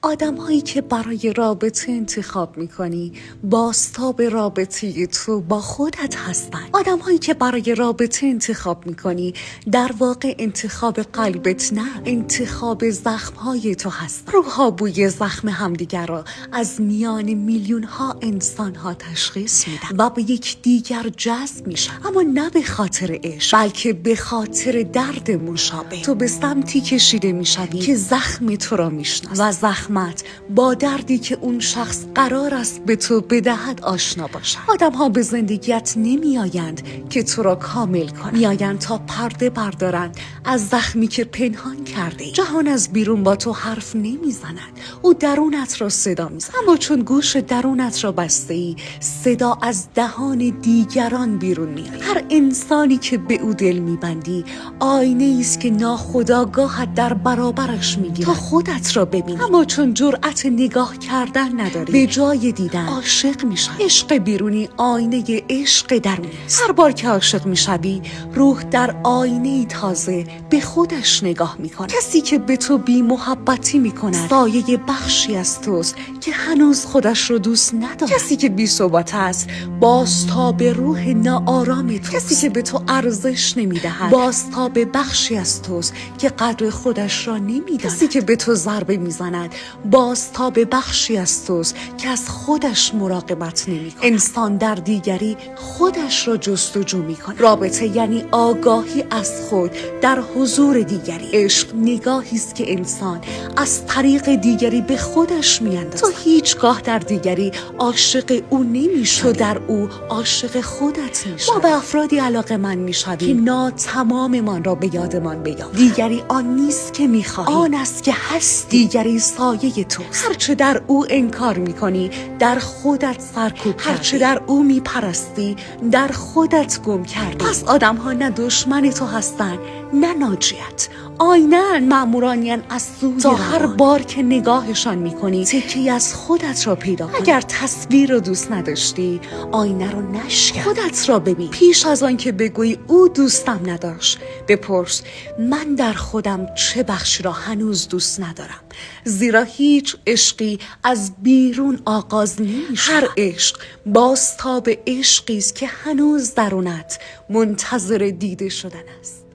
آدم‌هایی که برای رابطه انتخاب می‌کنی بازتاب رابطه تو با خودت هستن. آدم‌هایی که برای رابطه انتخاب می‌کنی در واقع انتخاب قلبت نه، انتخاب زخم‌های تو هست. روح‌ها بوی زخم همدیگر را از میان میلیون‌ها انسان‌ها تشخیص میدن و به یک دیگر جذب میشن، اما نه به خاطر عشق بلکه به خاطر درد مشابه. تو به سمتی کشیده میشوی که زخم تو را میشناسه و زخمت با دردی که اون شخص قرار است به تو بدهد آشنا باشد. آدم‌ها به زندگیت نمیآیند که تو را کامل کنند، میآیند تا پرده بردارند از زخمی که پنهان کرده. جهان از بیرون با تو حرف نمیزند، او درونت را صدا میزند، اما چون گوش درونت را بسته ای صدا از دهان دیگران بیرون میآید. هر انسانی که به او دل میبندی آینه است که ناخودآگاهت در برابرش میگیرد تا خودت را ببینی، اما چون جرأت نگاه کردن نداری به جای دیدن عاشق میشی. عشق بیرونی آینه عشق درونی است. هر بار که عاشق میشوی روح در آینه تازه به خودش نگاه میکنه. کسی که به تو بی محبتی میکند سایه بخشی از توست که هنوز خودش رو دوست نداره. کسی که بی ثبات است بازتاب روح ناآرام توست. کسی که به تو ارزش نمیدهد بازتاب بخشی از توست که قدر خودش را نمیداند. کسی که به تو ضربه میزند بازتاب بخشی از توست که از خودش مراقبت نمیکند. انسان در دیگری خودش را جستجو میکند. رابطه یعنی آگاهی از خود در حضور دیگری. عشق نگاهی است که انسان از طریق دیگری به خودش میاندازد. تو هیچگاه در دیگری عاشق او نمیشی، تو در او عاشق خودت میشی. ما به افرادی علاقه‌مند میشویم که ناتماممان را به یادمان بیاورد. دیگری آن نیست که میخواهی، آن است که هست. دیگری سایه توست. هرچه در او انکار میکنی در خودت سرکوب کردی. هرچه در او میپرستی در خودت گم کردی. پس آدم‌ها نه دشمن تو هستن نه ناجیت، آینه‌اند، مأمورانی‌اند از سوی تا هر بار که نگاهشان میکنی تکی از خودت را پیدا کنی. اگر تصویر رو دوست نداشتی آینه رو نشکن، خودت را ببین. پیش از آن که بگویی او دوستم نداشت بپرس من در خودم چه بخشی را هنوز دوست ندارم، زیرا هیچ عشقی از بیرون آغاز نمی‌شود. هر عشق بازتاب عشقی است که هنوز درونت منتظر دیده شدن است.